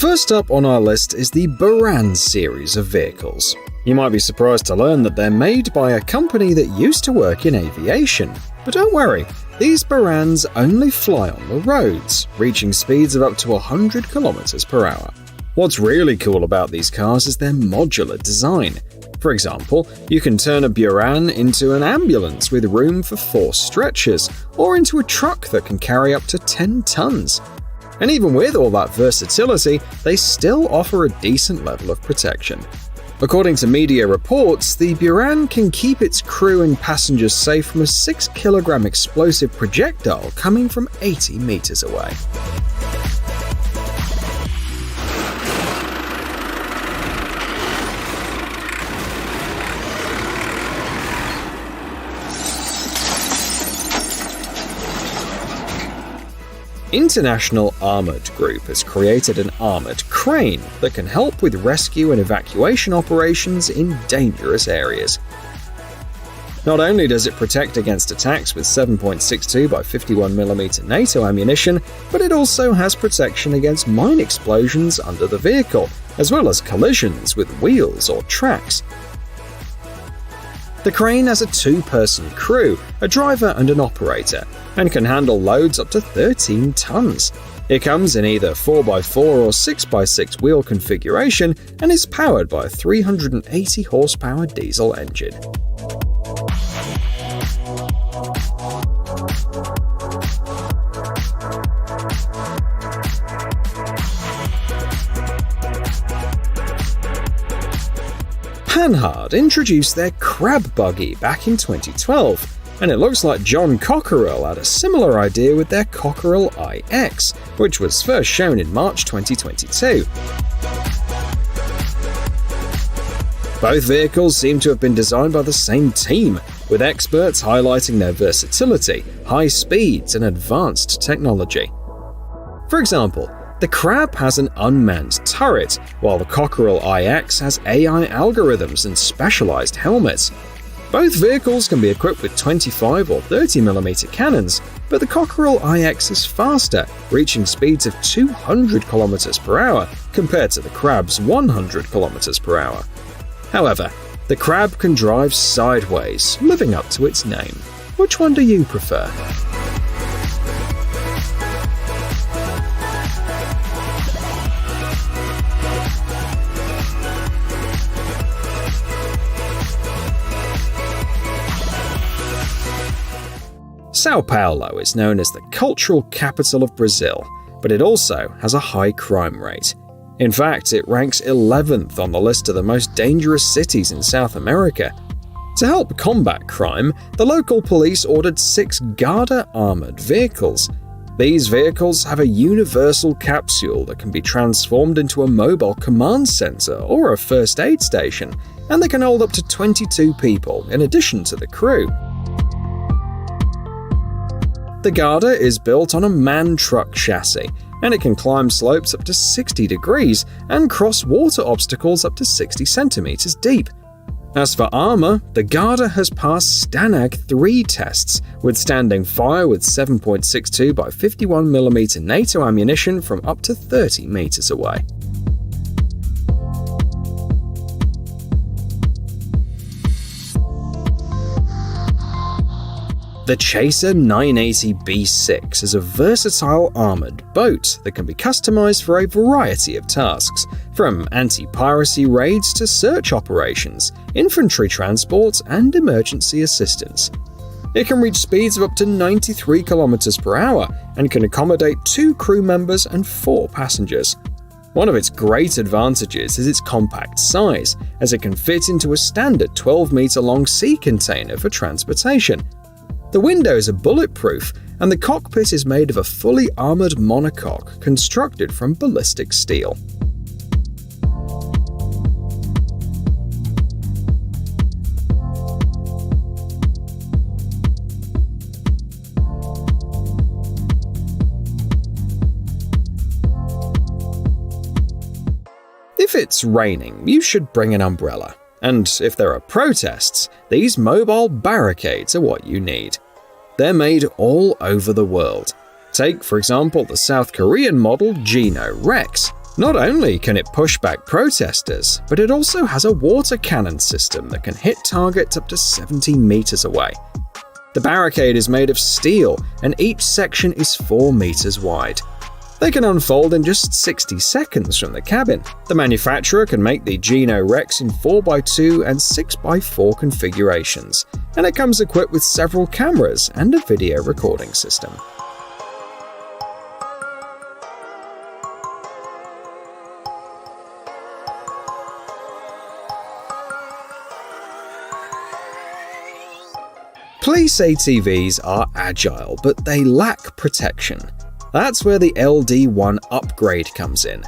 First up on our list is the Buran series of vehicles. You might be surprised to learn that they're made by a company that used to work in aviation. But don't worry, these Burans only fly on the roads, reaching speeds of up to 100 km per hour. What's really cool about these cars is their modular design. For example, you can turn a Buran into an ambulance with room for 4 stretchers, or into a truck that can carry up to 10 tons. And even with all that versatility, they still offer a decent level of protection. According to media reports, the Buran can keep its crew and passengers safe from a 6-kilogram explosive projectile coming from 80 meters away. International Armored Group has created an armored crane that can help with rescue and evacuation operations in dangerous areas. Not only does it protect against attacks with 7.62 by 51mm NATO ammunition, but it also has protection against mine explosions under the vehicle, as well as collisions with wheels or tracks. The crane has a 2-person crew, a driver and an operator, and can handle loads up to 13 tons. It comes in either 4x4 or 6x6 wheel configuration and is powered by a 380 horsepower diesel engine. Panhard introduced their crab buggy back in 2012, and it looks like John Cockerill had a similar idea with their Cockerill iX, which was first shown in March 2022. Both vehicles seem to have been designed by the same team, with experts highlighting their versatility, high speeds, and advanced technology. For example, the Crab has an unmanned turret, while the Cockerill iX has AI algorithms and specialized helmets. Both vehicles can be equipped with 25 or 30mm cannons, but the Cockerill iX is faster, reaching speeds of 200 km per hour compared to the Crab's 100 km per hour. However, the Crab can drive sideways, living up to its name. Which one do you prefer? São Paulo is known as the cultural capital of Brazil, but it also has a high crime rate. In fact, it ranks 11th on the list of the most dangerous cities in South America. To help combat crime, the local police ordered 6 Garda armored vehicles. These vehicles have a universal capsule that can be transformed into a mobile command center or a first aid station, and they can hold up to 22 people in addition to the crew. The Garda is built on a man-truck chassis, and it can climb slopes up to 60 degrees and cross water obstacles up to 60 centimeters deep. As for armor, the Garda has passed STANAG 3 tests, withstanding fire with 7.62 by 51mm NATO ammunition from up to 30 meters away. The Chaser 980 B6 is a versatile armored boat that can be customized for a variety of tasks, from anti-piracy raids to search operations, infantry transport, and emergency assistance. It can reach speeds of up to 93 km per hour and can accommodate 2 crew members and 4 passengers. One of its great advantages is its compact size, as it can fit into a standard 12-meter-long sea container for transportation. The windows are bulletproof, and the cockpit is made of a fully armored monocoque constructed from ballistic steel. If it's raining, you should bring an umbrella. And if there are protests, these mobile barricades are what you need. They're made all over the world. Take, for example, the South Korean model Geno Rex. Not only can it push back protesters, but it also has a water cannon system that can hit targets up to 70 meters away. The barricade is made of steel, and each section is 4 meters wide. They can unfold in just 60 seconds from the cabin. The manufacturer can make the Geno Rex in 4x2 and 6x4 configurations, and it comes equipped with several cameras and a video recording system. Police ATVs are agile, but they lack protection. That's where the LD1 upgrade comes in.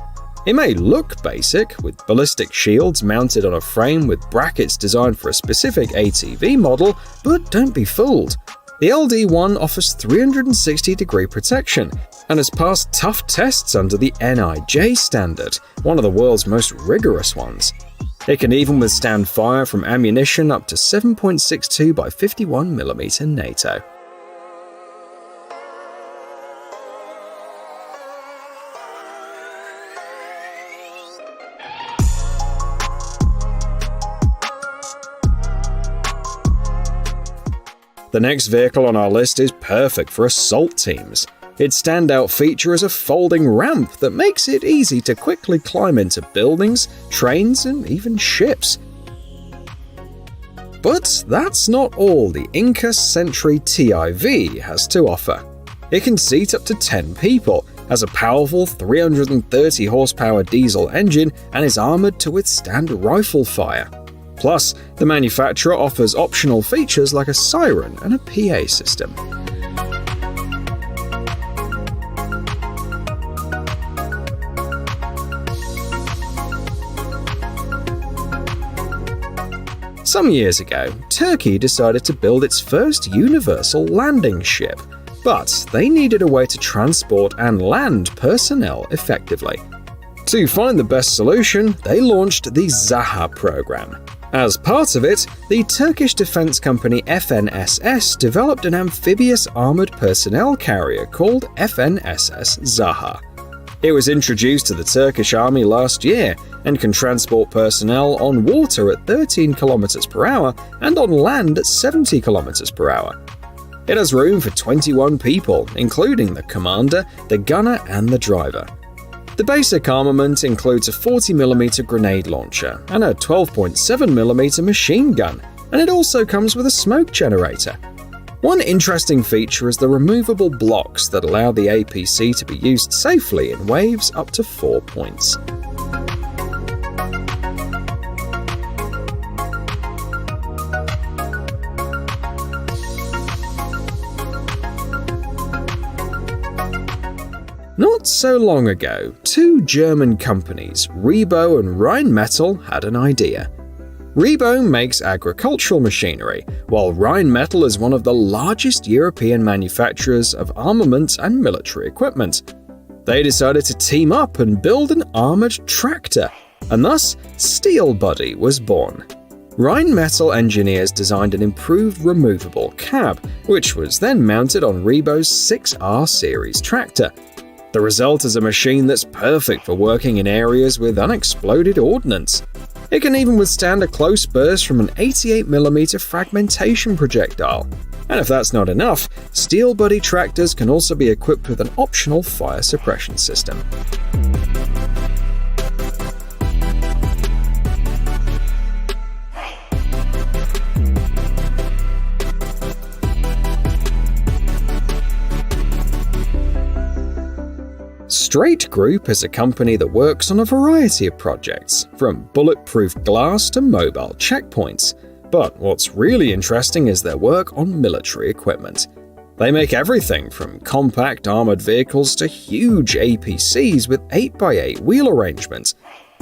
It may look basic, with ballistic shields mounted on a frame with brackets designed for a specific ATV model, but don't be fooled. The LD1 offers 360-degree protection and has passed tough tests under the NIJ standard, one of the world's most rigorous ones. It can even withstand fire from ammunition up to 7.62 by 51mm NATO. The next vehicle on our list is perfect for assault teams. Its standout feature is a folding ramp that makes it easy to quickly climb into buildings, trains, and even ships. But that's not all the Inca Sentry TIV has to offer. It can seat up to 10 people, has a powerful 330 horsepower diesel engine, and is armored to withstand rifle fire. Plus, the manufacturer offers optional features like a siren and a PA system. Some years ago, Turkey decided to build its first universal landing ship, but they needed a way to transport and land personnel effectively. To find the best solution, they launched the Zaha program. As part of it, the Turkish defense company FNSS developed an amphibious armored personnel carrier called FNSS Zaha. It was introduced to the Turkish army last year and can transport personnel on water at 13 km per hour and on land at 70 km per hour. It has room for 21 people, including the commander, the gunner, and the driver. The basic armament includes a 40mm grenade launcher and a 12.7mm machine gun, and it also comes with a smoke generator. One interesting feature is the removable blocks that allow the APC to be used safely in waves up to 4 points. Not so long ago, two German companies, Rebo and Rheinmetall, had an idea. Rebo makes agricultural machinery, while Rheinmetall is one of the largest European manufacturers of armament and military equipment. They decided to team up and build an armored tractor, and thus Steel Buddy was born. Rheinmetall engineers designed an improved removable cab, which was then mounted on Rebo's 6R series tractor. The result is a machine that's perfect for working in areas with unexploded ordnance. It can even withstand a close burst from an 88mm fragmentation projectile. And if that's not enough, Steel Buddy tractors can also be equipped with an optional fire suppression system. Straight Group is a company that works on a variety of projects, from bulletproof glass to mobile checkpoints. But what's really interesting is their work on military equipment. They make everything from compact armored vehicles to huge APCs with 8x8 wheel arrangements.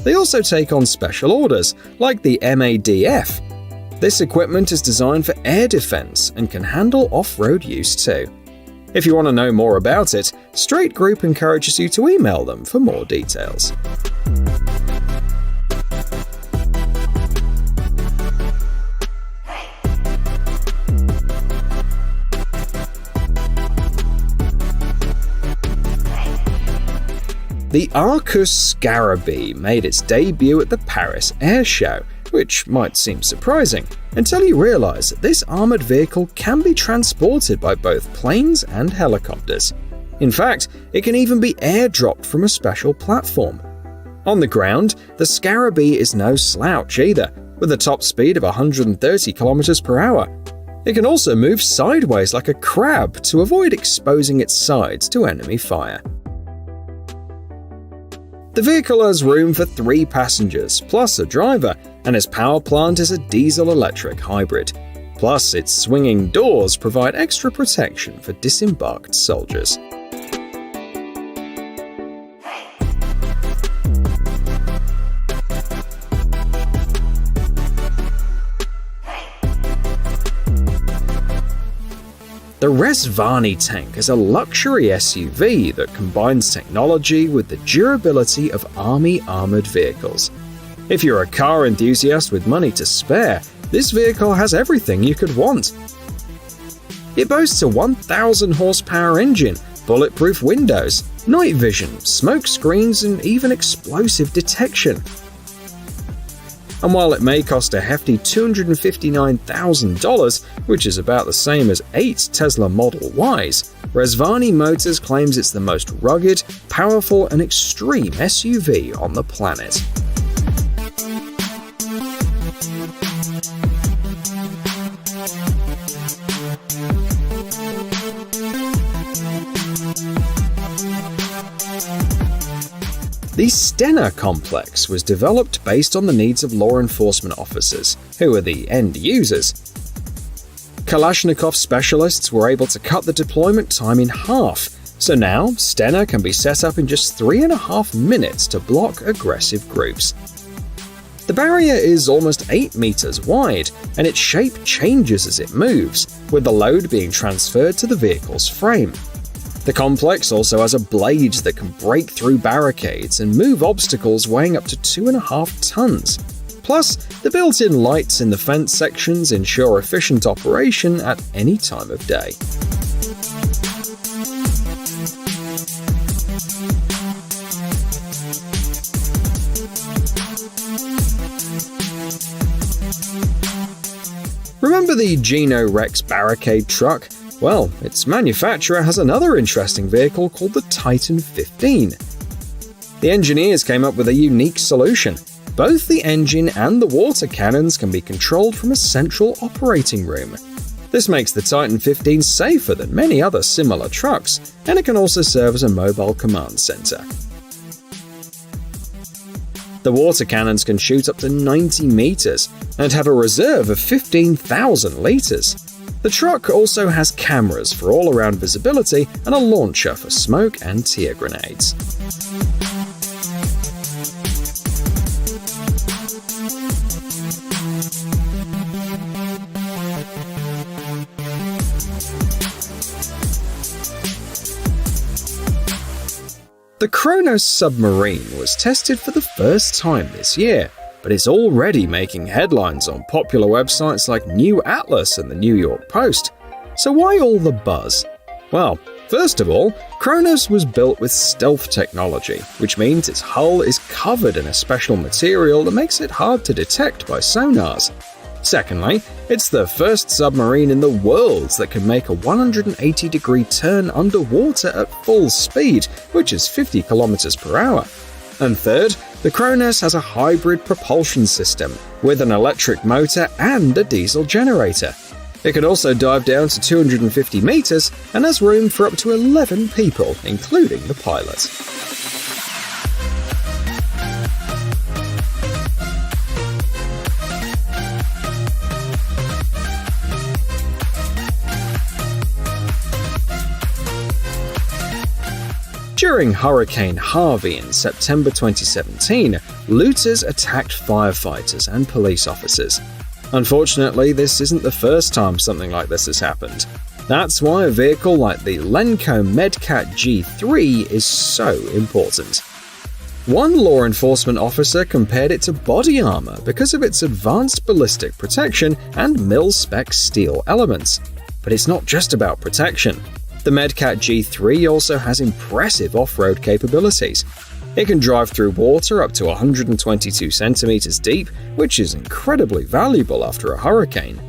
They also take on special orders, like the MADF. This equipment is designed for air defense and can handle off-road use too. If you want to know more about it, Straight Group encourages you to email them for more details. The Arcus Scarabee made its debut at the Paris Air Show, which might seem surprising, until you realize that this armored vehicle can be transported by both planes and helicopters. In fact, it can even be airdropped from a special platform. On the ground, the Scarabee is no slouch either, with a top speed of 130 km per hour. It can also move sideways like a crab to avoid exposing its sides to enemy fire. The vehicle has room for 3 passengers, plus a driver, and its power plant is a diesel-electric hybrid. Plus, its swinging doors provide extra protection for disembarked soldiers. The Rezvani tank is a luxury SUV that combines technology with the durability of army armored vehicles. If you're a car enthusiast with money to spare, this vehicle has everything you could want. It boasts a 1,000 horsepower engine, bulletproof windows, night vision, smoke screens, and even explosive detection. And while it may cost a hefty $259,000, which is about the same as 8 Tesla Model Ys, Rezvani Motors claims it's the most rugged, powerful, and extreme SUV on the planet. The Stena complex was developed based on the needs of law enforcement officers, who are the end users. Kalashnikov specialists were able to cut the deployment time in half, so now Stena can be set up in just 3.5 minutes to block aggressive groups. The barrier is almost 8 meters wide, and its shape changes as it moves, with the load being transferred to the vehicle's frame. The complex also has a blade that can break through barricades and move obstacles weighing up to 2.5 tons. Plus, the built-in lights in the fence sections ensure efficient operation at any time of day. Remember the Geno Rex barricade truck? Well, its manufacturer has another interesting vehicle called the Titan 15. The engineers came up with a unique solution. Both the engine and the water cannons can be controlled from a central operating room. This makes the Titan 15 safer than many other similar trucks, and it can also serve as a mobile command center. The water cannons can shoot up to 90 meters and have a reserve of 15,000 liters. The truck also has cameras for all-around visibility and a launcher for smoke and tear grenades. The Kronos submarine was tested for the first time this year, but it's already making headlines on popular websites like New Atlas and the New York Post. So why all the buzz? Well, first of all, Kronos was built with stealth technology, which means its hull is covered in a special material that makes it hard to detect by sonars. Secondly, it's the first submarine in the world that can make a 180-degree turn underwater at full speed, which is 50 km per hour. And third, the Kronos has a hybrid propulsion system with an electric motor and a diesel generator. It can also dive down to 250 meters and has room for up to 11 people, including the pilot. During Hurricane Harvey in September 2017, looters attacked firefighters and police officers. Unfortunately, this isn't the first time something like this has happened. That's why a vehicle like the Lenco Medcat G3 is so important. One law enforcement officer compared it to body armor because of its advanced ballistic protection and mil-spec steel elements. But it's not just about protection. The Medcat G3 also has impressive off-road capabilities. It can drive through water up to 122 centimeters deep, which is incredibly valuable after a hurricane.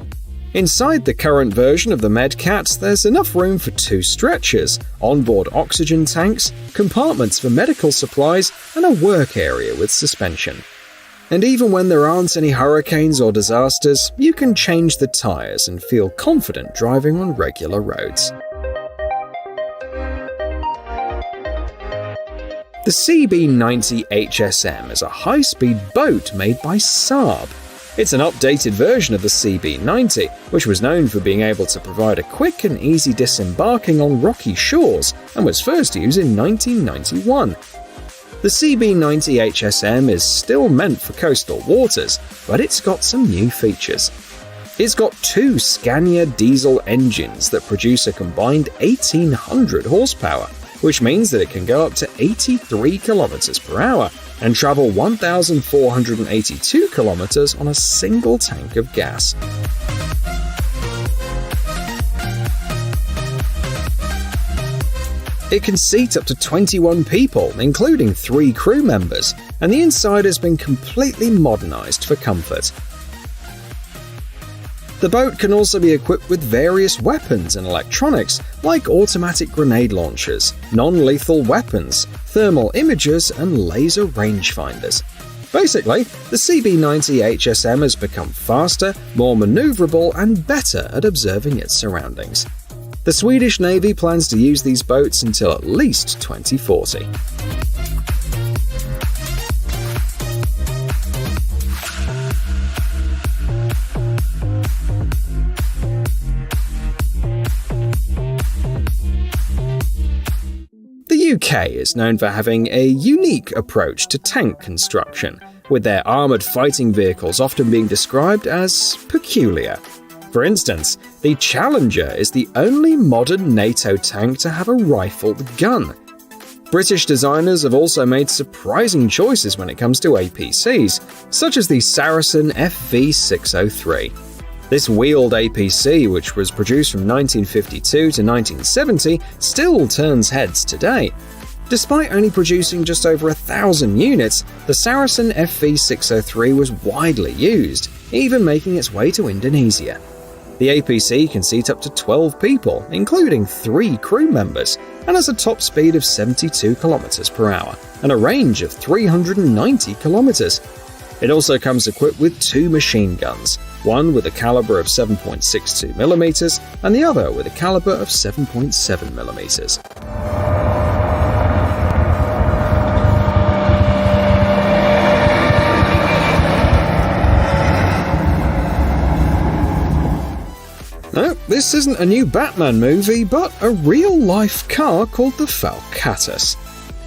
Inside the current version of the Medcat, there's enough room for 2 stretchers, onboard oxygen tanks, compartments for medical supplies, and a work area with suspension. And even when there aren't any hurricanes or disasters, you can change the tires and feel confident driving on regular roads. The CB90 HSM is a high-speed boat made by Saab. It's an updated version of the CB90, which was known for being able to provide a quick and easy disembarking on rocky shores and was first used in 1991. The CB90 HSM is still meant for coastal waters, but it's got some new features. It's got 2 Scania diesel engines that produce a combined 1,800 horsepower, which means that it can go up to 83 kilometers per hour and travel 1,482 kilometers on a single tank of gas. It can seat up to 21 people, including 3 crew members, and the inside has been completely modernized for comfort. The boat can also be equipped with various weapons and electronics, like automatic grenade launchers, non-lethal weapons, thermal imagers, and laser rangefinders. Basically, the CB90 HSM has become faster, more maneuverable, and better at observing its surroundings. The Swedish Navy plans to use these boats until at least 2040. The UK is known for having a unique approach to tank construction, with their armoured fighting vehicles often being described as peculiar. For instance, the Challenger is the only modern NATO tank to have a rifled gun. British designers have also made surprising choices when it comes to APCs, such as the Saracen FV603. This wheeled APC, which was produced from 1952 to 1970, still turns heads today. Despite only producing just over 1,000 units, the Saracen FV603 was widely used, even making its way to Indonesia. The APC can seat up to 12 people, including 3 crew members, and has a top speed of 72 km per hour and a range of 390 km. It also comes equipped with 2 machine guns, one with a caliber of 7.62mm and the other with a caliber of 7.7mm. No, this isn't a new Batman movie, but a real-life car called the Falcatus.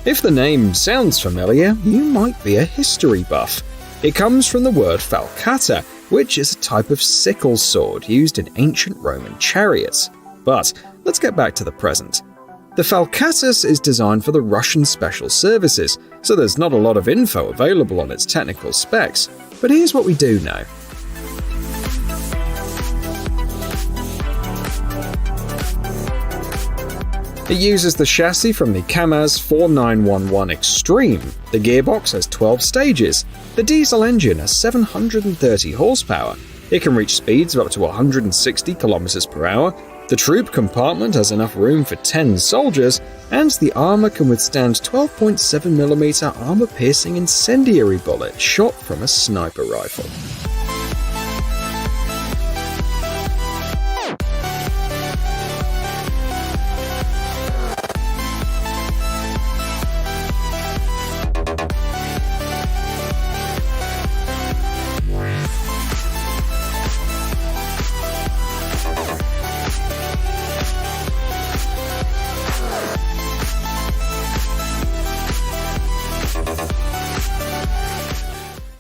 If the name sounds familiar, you might be a history buff. It comes from the word falcata, which is a type of sickle sword used in ancient Roman chariots. But let's get back to the present. The Falcatus is designed for the Russian Special Services, so there's not a lot of info available on its technical specs. But here's what we do know. It uses the chassis from the KAMAZ 4911 Extreme. The gearbox has 12 stages. The diesel engine has 730 horsepower. It can reach speeds of up to 160 km per hour. The troop compartment has enough room for 10 soldiers, and the armor can withstand 12.7mm armor-piercing incendiary bullets shot from a sniper rifle.